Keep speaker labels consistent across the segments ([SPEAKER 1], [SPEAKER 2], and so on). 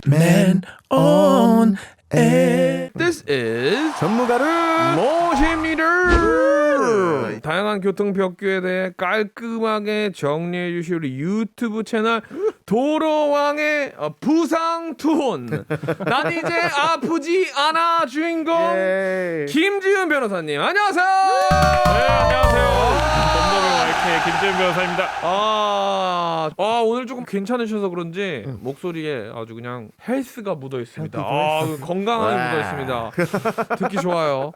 [SPEAKER 1] Man on air.
[SPEAKER 2] This is
[SPEAKER 3] 전문가를
[SPEAKER 2] 모십니다. 다양한 교통 벽규에 대해 깔끔하게 정리해 주실 우리 유튜브 채널 도로왕의 부상 투혼. 난 이제 아프지 않아 주인공
[SPEAKER 3] 예.
[SPEAKER 2] 김지훈 변호사님. 안녕하세요.
[SPEAKER 4] 네, 안녕하세요. 덤덤의 와이프의 김재현 변호사입니다.
[SPEAKER 2] 오늘 조금 괜찮으셔서 그런지 목소리에 아주 그냥 헬스가 묻어 있습니다. 건강함이 묻어 있습니다. 듣기 좋아요.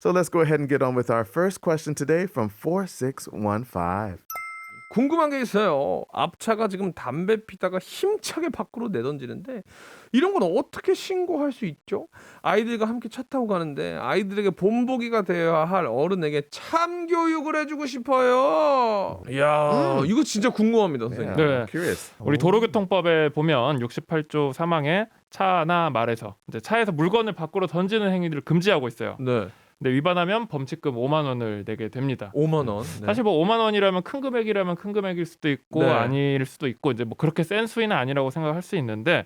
[SPEAKER 3] So let's go ahead and get on with our first question today from 4615.
[SPEAKER 2] 궁금한 게 있어요. 앞차가 지금 담배 피다가 힘차게 밖으로 내던지는데 이런 건 어떻게 신고할 수 있죠? 아이들과 함께 차 타고 가는데 아이들에게 본보기가 되어야 할 어른에게 참교육을 해주고 싶어요. 이야, 이거 진짜 궁금합니다, 선생님.
[SPEAKER 4] 네.
[SPEAKER 3] Curious.
[SPEAKER 4] 우리 도로교통법에 보면 68조 3항에 차나 말에서 이제 차에서 물건을 밖으로 던지는 행위들을 금지하고 있어요.
[SPEAKER 2] 네,
[SPEAKER 4] 근데 위반하면 범칙금 5만 원을 내게 됩니다.
[SPEAKER 2] 5만 원. 네.
[SPEAKER 4] 사실 뭐 5만 원이라면 큰 금액이라면 큰 금액일 수도 있고
[SPEAKER 2] 네.
[SPEAKER 4] 아닐 수도 있고 이제 뭐 그렇게 센 수위는 아니라고 생각할 수 있는데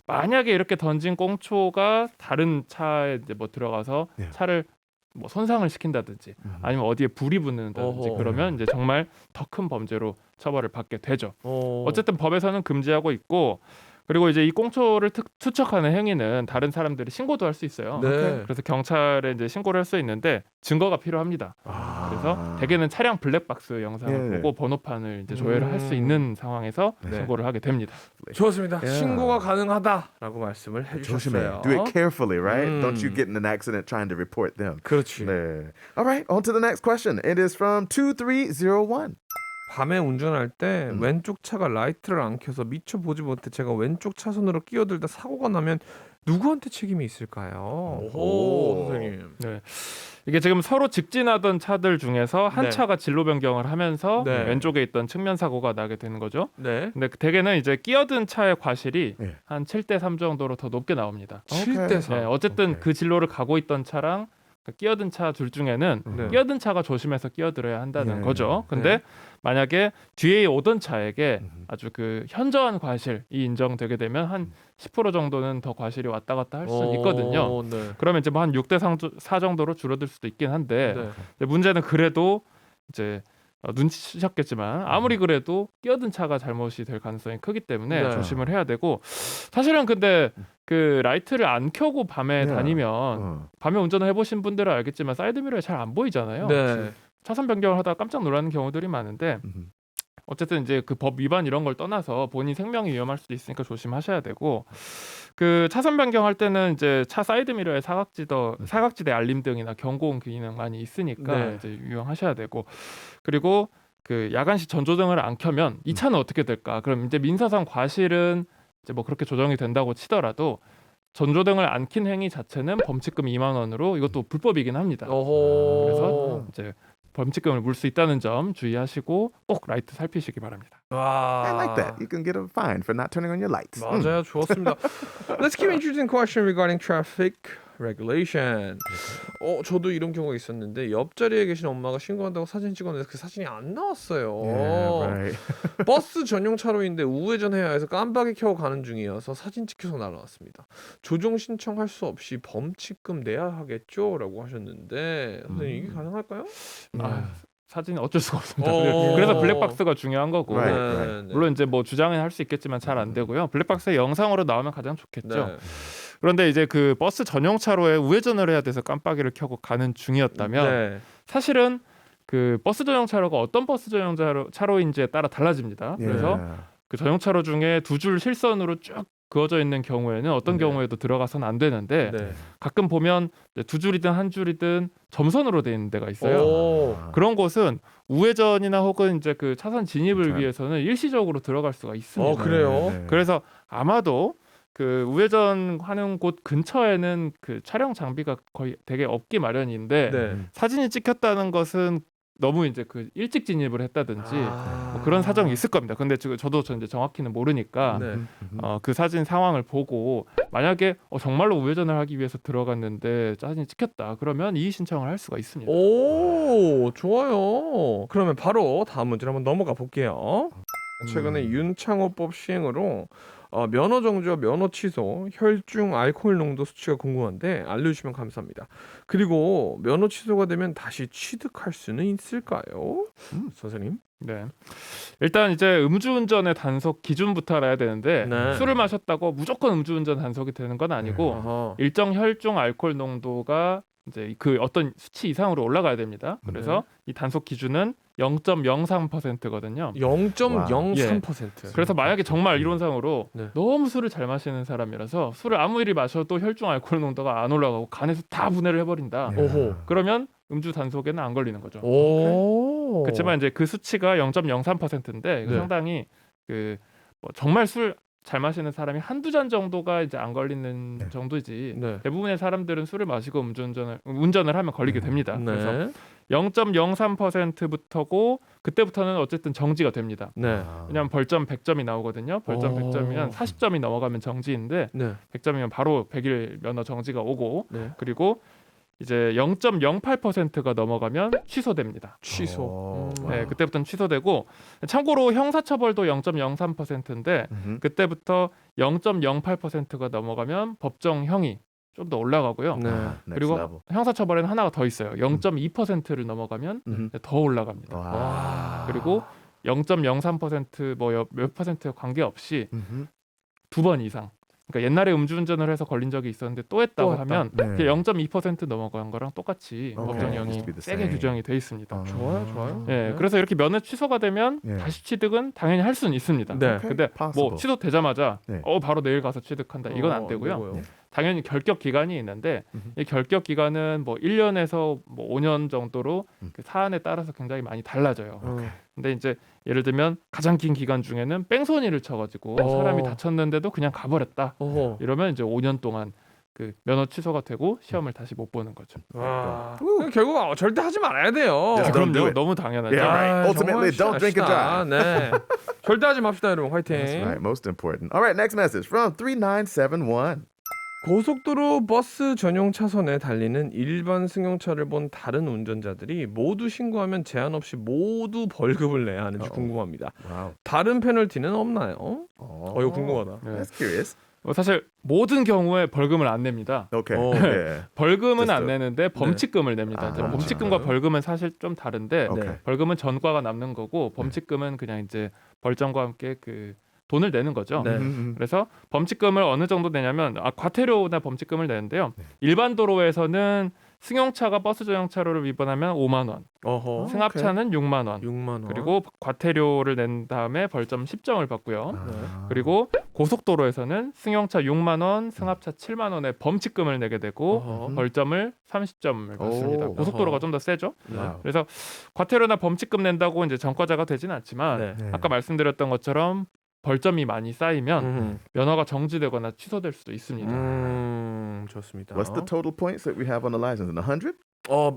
[SPEAKER 4] 만약에 이렇게 던진 꽁초가 다른 차에 이제 뭐 들어가서
[SPEAKER 3] 예.
[SPEAKER 4] 차를 뭐 손상을 시킨다든지 아니면 어디에 불이 붙는다든지
[SPEAKER 2] 어허.
[SPEAKER 4] 그러면 이제 정말 더 큰 범죄로 처벌을 받게 되죠.
[SPEAKER 2] 어.
[SPEAKER 4] 어쨌든 법에서는 금지하고 있고 그리고 이제 이 꽁초를 투척하는 행위는 다른 사람들이 신고도 할 수 있어요.
[SPEAKER 2] 네.
[SPEAKER 4] 그래서 경찰에 이제 신고를 할 수 있는데 증거가 필요합니다. 그래서 대개는 차량 블랙박스 영상을
[SPEAKER 3] 예.
[SPEAKER 4] 보고 번호판을 이제 조회를 할 수 있는 상황에서
[SPEAKER 2] 네.
[SPEAKER 4] 신고를 하게 됩니다.
[SPEAKER 2] 좋습니다.
[SPEAKER 3] 예.
[SPEAKER 2] 신고가 가능하다라고 말씀을
[SPEAKER 3] 조심해.
[SPEAKER 2] 해주셨어요.
[SPEAKER 3] Do it carefully, right? Don't you
[SPEAKER 2] 음.
[SPEAKER 3] get in an accident trying to report them.
[SPEAKER 2] 그렇지.
[SPEAKER 3] 네. All right, on to the next question. It is from 2301.
[SPEAKER 2] 밤에 운전할 때 왼쪽 차가 라이트를 안 켜서 미처 보지 못해 제가 왼쪽 차선으로 끼어들다 사고가 나면 누구한테 책임이 있을까요?
[SPEAKER 3] 오.
[SPEAKER 2] 선생님.
[SPEAKER 4] 네. 이게 지금 서로 직진하던 차들 중에서 한
[SPEAKER 2] 네.
[SPEAKER 4] 차가 진로 변경을 하면서
[SPEAKER 2] 네.
[SPEAKER 4] 왼쪽에 있던 측면 사고가 나게 되는 거죠.
[SPEAKER 2] 네.
[SPEAKER 4] 근데 대개는 이제 끼어든 차의 과실이
[SPEAKER 3] 네.
[SPEAKER 4] 한 7대 3 정도로 더 높게 나옵니다.
[SPEAKER 2] 7대 4.
[SPEAKER 4] 네, 어쨌든
[SPEAKER 3] 오케이.
[SPEAKER 4] 그 진로를 가고 있던 차랑 그 끼어든 차 둘 중에는
[SPEAKER 2] 네.
[SPEAKER 4] 끼어든 차가 조심해서 끼어들어야 한다는
[SPEAKER 3] 예.
[SPEAKER 4] 거죠. 근데
[SPEAKER 2] 네.
[SPEAKER 4] 만약에 뒤에 오던 차에게 아주 그 현저한 과실이 인정되게 되면 한 10% 정도는 더 과실이 왔다 갔다 할 수 있거든요.
[SPEAKER 2] 네.
[SPEAKER 4] 그러면 이제 뭐 한 6대 4 정도로 줄어들 수도 있긴 한데
[SPEAKER 2] 네.
[SPEAKER 4] 근데 문제는 그래도 이제 눈치채셨겠지만 아무리 그래도 끼어든 차가 잘못이 될 가능성이 크기 때문에
[SPEAKER 2] 네.
[SPEAKER 4] 조심을 해야 되고 사실은 근데 그 라이트를 안 켜고 밤에
[SPEAKER 3] 네.
[SPEAKER 4] 다니면 밤에 운전을 해보신 분들은 알겠지만 사이드미러에 잘 안 보이잖아요.
[SPEAKER 2] 네.
[SPEAKER 4] 차선 변경을 하다가 깜짝 놀라는 경우들이 많은데 어쨌든 이제 그 법 위반 이런 걸 떠나서 본인 생명이 위험할 수도 있으니까 조심하셔야 되고 그 차선 변경할 때는 이제 차 사이드 미러에 사각지대 알림 등이나 경고음 기능 많이 있으니까
[SPEAKER 2] 네.
[SPEAKER 4] 이제 유용하셔야 되고 그리고 그 야간시 전조등을 안 켜면 이 차는 어떻게 될까? 그럼 이제 민사상 과실은 이제 뭐 그렇게 조정이 된다고 치더라도 전조등을 안 킨 행위 자체는 범칙금 2만 원으로 이것도 불법이긴 합니다.
[SPEAKER 2] 어허.
[SPEAKER 4] 그래서 이제 범칙금을 물 수 있다는 점 주의하시고 꼭 라이트 살피시기 바랍니다.
[SPEAKER 2] 와.
[SPEAKER 3] I like that. You can get a fine for not turning on your lights.
[SPEAKER 2] 맞아요. 좋았습니다. Let's keep introducing question regarding traffic regulation. 저도 이런 경우가 있었는데 옆자리에 계신 엄마가 신고한다고 사진 찍었는데 그 사진이 안 나왔어요.
[SPEAKER 3] Yeah, right.
[SPEAKER 2] 버스 전용 차로인데 우회전해야 해서 깜빡이 켜고 가는 중이어서 사진 찍혀서 날아왔습니다. 조정 신청할 수 없이 범칙금 내야 하겠죠? 라고 하셨는데 선생님 이게 가능할까요?
[SPEAKER 4] 아, 사진은 어쩔 수가 없습니다.
[SPEAKER 2] 어.
[SPEAKER 4] 그래서 블랙박스가 중요한 거고
[SPEAKER 3] Right,
[SPEAKER 2] 네,
[SPEAKER 3] right.
[SPEAKER 2] 네.
[SPEAKER 4] 물론 이제 뭐 주장은 할 수 있겠지만 잘 안 되고요. 블랙박스에 영상으로 나오면 가장 좋겠죠.
[SPEAKER 2] 네.
[SPEAKER 4] 그런데 이제 그 버스 전용 차로에 우회전을 해야 돼서 깜빡이를 켜고 가는 중이었다면
[SPEAKER 2] 네.
[SPEAKER 4] 사실은 그 버스 전용 차로가 어떤 버스 전용 차로인지에 따라 달라집니다. 그래서
[SPEAKER 3] Yeah.
[SPEAKER 4] 그 전용 차로 중에 두 줄 실선으로 쭉 그어져 있는 경우에는 어떤
[SPEAKER 2] 네.
[SPEAKER 4] 경우에도 들어가서는 안 되는데
[SPEAKER 2] 네.
[SPEAKER 4] 가끔 보면 이제 두 줄이든 한 줄이든 점선으로 돼 있는 데가 있어요.
[SPEAKER 2] 오.
[SPEAKER 4] 그런 곳은 우회전이나 혹은 이제 그 차선 진입을
[SPEAKER 3] 그렇죠.
[SPEAKER 4] 위해서는 일시적으로 들어갈 수가 있습니다.
[SPEAKER 2] 그래요?
[SPEAKER 3] 네.
[SPEAKER 4] 그래서 아마도 그 우회전하는 곳 근처에는 그 촬영 장비가 거의 되게 없기 마련인데
[SPEAKER 2] 네.
[SPEAKER 4] 사진이 찍혔다는 것은 너무 이제 그 일찍 진입을 했다든지
[SPEAKER 2] 아.
[SPEAKER 4] 뭐 그런 사정이 있을 겁니다. 근데 지금 저도 이제 정확히는 모르니까
[SPEAKER 2] 네.
[SPEAKER 4] 그 사진 상황을 보고 만약에 정말로 우회전을 하기 위해서 들어갔는데 사진이 찍혔다 그러면 이의 신청을 할 수가 있습니다.
[SPEAKER 2] 오, 좋아요. 그러면 바로 다음 문제로 한번 넘어가 볼게요. 최근에 윤창호법 시행으로 면허 정지와 면허 취소, 혈중 알코올 농도 수치가 궁금한데 알려주시면 감사합니다. 그리고 면허 취소가 되면 다시 취득할 수는 있을까요? 선생님?
[SPEAKER 4] 네. 일단 이제 음주운전의 단속 기준부터 알아야 되는데
[SPEAKER 2] 네.
[SPEAKER 4] 술을 마셨다고 무조건 음주운전 단속이 되는 건 아니고
[SPEAKER 2] 어허.
[SPEAKER 4] 일정 혈중 알코올 농도가 이제 그 어떤 수치 이상으로 올라가야 됩니다. 그래서 이 단속 기준은 0.03%거든요.
[SPEAKER 2] 0.03%.
[SPEAKER 4] 그래서 만약에 정말 이론상으로
[SPEAKER 2] 네.
[SPEAKER 4] 너무 술을 잘 마시는 사람이라서 술을 아무리 마셔도 혈중 알코올 농도가 안 올라가고 간에서 다 분해를 해버린다.
[SPEAKER 2] 오호.
[SPEAKER 4] 그러면 음주 단속에는 안 걸리는 거죠.
[SPEAKER 2] 오.
[SPEAKER 4] 그렇지만 이제 그 수치가 0.03%인데
[SPEAKER 2] 네.
[SPEAKER 4] 상당히 그 뭐 정말 술 잘 마시는 사람이 한두 잔 정도가 이제 안 걸리는
[SPEAKER 3] 네.
[SPEAKER 4] 정도지.
[SPEAKER 2] 네.
[SPEAKER 4] 대부분의 사람들은 술을 마시고 운전을 하면 걸리게 됩니다. 그래서
[SPEAKER 2] 네.
[SPEAKER 4] 0.03%부터고 그때부터는 어쨌든 정지가 됩니다.
[SPEAKER 2] 네.
[SPEAKER 4] 왜냐하면 벌점 100점이 나오거든요. 벌점
[SPEAKER 2] 오.
[SPEAKER 4] 100점이면 40점이 넘어가면 정지인데
[SPEAKER 2] 네.
[SPEAKER 4] 100점이면 바로 100일 면허 정지가 오고
[SPEAKER 2] 네.
[SPEAKER 4] 그리고 이제 0.08%가 넘어가면 취소됩니다.
[SPEAKER 2] 취소.
[SPEAKER 4] 네, 그때부터는 취소되고 참고로 형사처벌도 0.03%인데 그때부터 0.08%가 넘어가면 법정형이 좀 더 올라가고요.
[SPEAKER 2] 네.
[SPEAKER 4] 그리고 형사처벌에는 하나가 더 있어요. 0.2%를 넘어가면 더 올라갑니다.
[SPEAKER 3] 와.
[SPEAKER 4] 그리고 0.03% 몇 퍼센트 관계없이 2번 이상. 그러니까 옛날에 음주운전을 해서 걸린 적이 있었는데 또 했다고
[SPEAKER 2] 또 했다.
[SPEAKER 4] 하면
[SPEAKER 3] 네.
[SPEAKER 4] 0.2% 넘어간 거랑 똑같이
[SPEAKER 3] 오케이.
[SPEAKER 4] 법정형이
[SPEAKER 3] Must be the
[SPEAKER 4] 세게
[SPEAKER 3] same.
[SPEAKER 4] 규정이 돼 있습니다.
[SPEAKER 2] 좋아요, 좋아요.
[SPEAKER 4] 예, 그래서 이렇게 면허 취소가 되면
[SPEAKER 3] 예.
[SPEAKER 4] 다시 취득은 당연히 할 수는 있습니다.
[SPEAKER 2] 네.
[SPEAKER 4] 근데
[SPEAKER 3] Possible.
[SPEAKER 4] 뭐 취소되자마자
[SPEAKER 3] 네.
[SPEAKER 4] 바로 내일 가서 취득한다 이건 안 되고요.
[SPEAKER 2] 되고요.
[SPEAKER 4] 당연히 결격 기간이 있는데 이 결격 기간은 뭐 1년에서 뭐 5년 정도로 그 사안에 따라서 굉장히 많이 달라져요. 근데 이제 예를 들면 가장 긴 기간 중에는 뺑소니를 쳐가지고 사람이 다쳤는데도 그냥 가버렸다.
[SPEAKER 2] 어허.
[SPEAKER 4] 이러면 이제 5년 동안 그 면허 취소가 되고 시험을 다시 못 보는 거죠.
[SPEAKER 2] 와. 결국 절대 하지 말아야 돼요.
[SPEAKER 3] Yes, don't do
[SPEAKER 4] 그럼요,
[SPEAKER 3] it.
[SPEAKER 4] 너무 당연하죠.
[SPEAKER 3] Yeah, right. Ultimately,
[SPEAKER 2] 정말
[SPEAKER 3] don't drink and
[SPEAKER 2] 시다.
[SPEAKER 3] drive.
[SPEAKER 2] 네. 절대 하지 맙시다, 여러분. 화이팅.
[SPEAKER 3] That's right. Most important. All right, next message from 3971.
[SPEAKER 2] 고속도로 버스 전용 차선에 달리는 일반 승용차를 본 다른 운전자들이 모두 신고하면 제한 없이 모두 벌금을 내야 하는지 궁금합니다.
[SPEAKER 3] Wow.
[SPEAKER 2] 다른 페널티는 없나요? 이거 궁금하다.
[SPEAKER 4] 네.
[SPEAKER 3] That's curious.
[SPEAKER 4] 사실 모든 경우에 벌금을 안 냅니다.
[SPEAKER 3] Okay.
[SPEAKER 2] 어.
[SPEAKER 3] Yeah.
[SPEAKER 4] 벌금은
[SPEAKER 3] Just
[SPEAKER 4] 안 내는데 범칙금을 냅니다.
[SPEAKER 3] 아,
[SPEAKER 4] 이제
[SPEAKER 3] 그렇죠.
[SPEAKER 4] 범칙금과 벌금은 사실 좀 다른데
[SPEAKER 3] 오케이.
[SPEAKER 4] 벌금은 전과가 남는 거고 범칙금은 그냥 이제 벌점과 함께 그 돈을 내는 거죠.
[SPEAKER 2] 네.
[SPEAKER 4] 그래서 범칙금을 어느 정도 내냐면 과태료나 범칙금을 내는데요. 일반 도로에서는 승용차가 버스 전용차로를 위반하면 5만 원,
[SPEAKER 2] 어허.
[SPEAKER 4] 승합차는 6만 원,
[SPEAKER 2] 6만 원.
[SPEAKER 4] 그리고 과태료를 낸 다음에 벌점 10점을 받고요.
[SPEAKER 3] 아.
[SPEAKER 4] 그리고 고속도로에서는 승용차 6만 원, 승합차 7만 원의 범칙금을 내게 되고
[SPEAKER 2] 어허.
[SPEAKER 4] 벌점을 30점을 받습니다.
[SPEAKER 3] 오.
[SPEAKER 4] 고속도로가
[SPEAKER 2] 어허.
[SPEAKER 4] 좀 더 세죠.
[SPEAKER 3] Wow.
[SPEAKER 4] 그래서 과태료나 범칙금 낸다고 이제 전과자가 되진 않지만
[SPEAKER 2] 네.
[SPEAKER 3] 네.
[SPEAKER 4] 아까 말씀드렸던 것처럼 벌점이 많이 쌓이면
[SPEAKER 2] 음.
[SPEAKER 4] 면허가 정지되거나 취소될 수도 있습니다.
[SPEAKER 2] 좋습니다.
[SPEAKER 3] What's the total points that we have on the license? 100?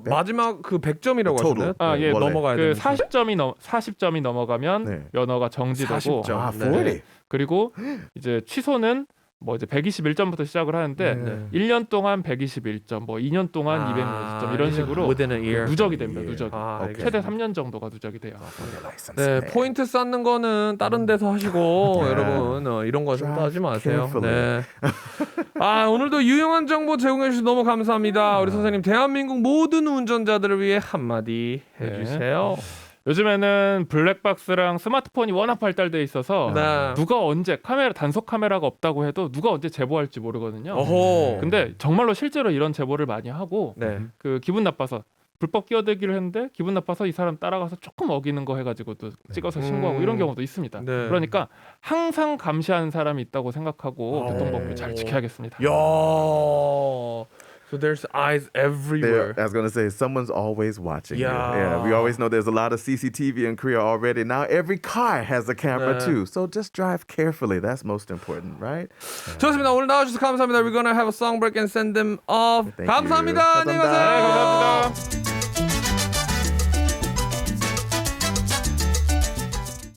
[SPEAKER 2] 마지막 그 100점이라고
[SPEAKER 3] total.
[SPEAKER 2] 하셨나요?
[SPEAKER 4] 예,
[SPEAKER 3] 원래.
[SPEAKER 2] 넘어가야
[SPEAKER 4] 그
[SPEAKER 2] 되는
[SPEAKER 4] 40점이 넘어가면
[SPEAKER 3] 네.
[SPEAKER 4] 면허가 정지되고
[SPEAKER 2] 40점.
[SPEAKER 3] Ah,
[SPEAKER 2] 네.
[SPEAKER 3] 40.
[SPEAKER 4] 그리고 이제 취소는 뭐 이제 121점부터 시작을 하는데
[SPEAKER 3] 네.
[SPEAKER 4] 1년 동안 121점, 뭐 2년 동안 260점 이런 식으로
[SPEAKER 2] within a year.
[SPEAKER 4] 누적이 됩니다.
[SPEAKER 3] 예.
[SPEAKER 4] 누적이.
[SPEAKER 2] 아,
[SPEAKER 3] 오케이.
[SPEAKER 4] 최대 3년 정도가 누적이 돼요.
[SPEAKER 3] License.
[SPEAKER 2] 네, 포인트 쌓는 거는 다른 데서 하시고
[SPEAKER 3] 네.
[SPEAKER 2] 여러분 이런 거 좀 하지 마세요.
[SPEAKER 3] carefully.
[SPEAKER 2] 네. 오늘도 유용한 정보 제공해 주셔서 너무 감사합니다. 우리 선생님 대한민국 모든 운전자들을 위해 한마디 해주세요.
[SPEAKER 4] 요즘에는 블랙박스랑 스마트폰이 워낙 발달돼 있어서
[SPEAKER 2] 네.
[SPEAKER 4] 누가 언제 단속 카메라가 없다고 해도 누가 언제 제보할지 모르거든요.
[SPEAKER 2] 어허.
[SPEAKER 4] 근데 정말로 실제로 이런 제보를 많이 하고
[SPEAKER 2] 네.
[SPEAKER 4] 그 기분 나빠서 불법 끼어들기를 했는데 기분 나빠서 이 사람 따라가서 조금 어기는 거 해가지고 또 찍어서 신고하고 이런 경우도 있습니다.
[SPEAKER 2] 네.
[SPEAKER 4] 그러니까 항상 감시하는 사람이 있다고 생각하고 교통법규 잘 지켜야겠습니다.
[SPEAKER 2] 야. So there's eyes everywhere.
[SPEAKER 3] I was going to say, someone's always watching. you.
[SPEAKER 2] Yeah.
[SPEAKER 3] Yeah. We always know there's a lot of CCTV in Korea already. Now every car has a camera
[SPEAKER 2] 네.
[SPEAKER 3] too. So just drive carefully. That's most important, right?
[SPEAKER 2] 좋습니다. 오늘 나와주셔서 감사합니다. We're gonna have a song break and send them off.
[SPEAKER 3] Thank you.
[SPEAKER 2] 감사합니다. 안녕히 가세요.
[SPEAKER 3] 감사합니다.
[SPEAKER 4] 네, 감사합니다.